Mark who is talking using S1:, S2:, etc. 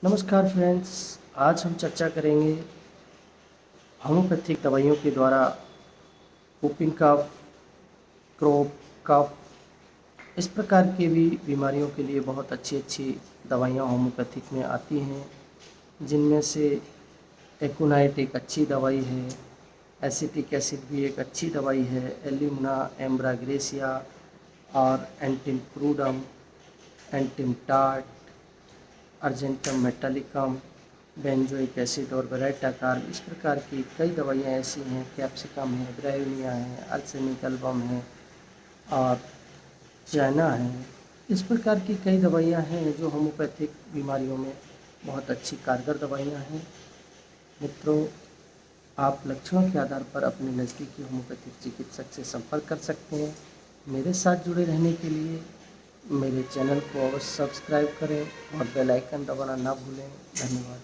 S1: नमस्कार फ्रेंड्स। आज हम चर्चा करेंगे होम्योपैथिक दवाइयों के द्वारा whooping कफ, क्रोप कफ, इस प्रकार की भी बीमारियों के लिए बहुत अच्छी अच्छी दवाइयाँ होम्योपैथिक में आती हैं, जिनमें से एकोनाइट एक अच्छी दवाई है, एसिटिक एसिड भी एक अच्छी दवाई है, एल्यूमिना, एम्ब्राग्रेसिया और एंटिम्प्रूडम, एंटिमटाट, अर्जेंटम मेटालिकम, बेंजोइक एसिड और बेरेटाकार, इस प्रकार की कई दवाइयाँ ऐसी हैं, कैप्सिकम है, ब्रेविनिया है, अर्सेनिक एल्बम है और चाइना है। इस प्रकार की कई दवाइयाँ हैं जो होम्योपैथिक बीमारियों में बहुत अच्छी कारगर दवाइयाँ हैं। मित्रों, आप लक्षणों के आधार पर अपने नज़दीकी होम्योपैथिक चिकित्सक से संपर्क कर सकते हैं। मेरे साथ जुड़े रहने के लिए मेरे चैनल को अवश्य सब्सक्राइब करें और बेल आइकन दबाना ना भूलें। धन्यवाद।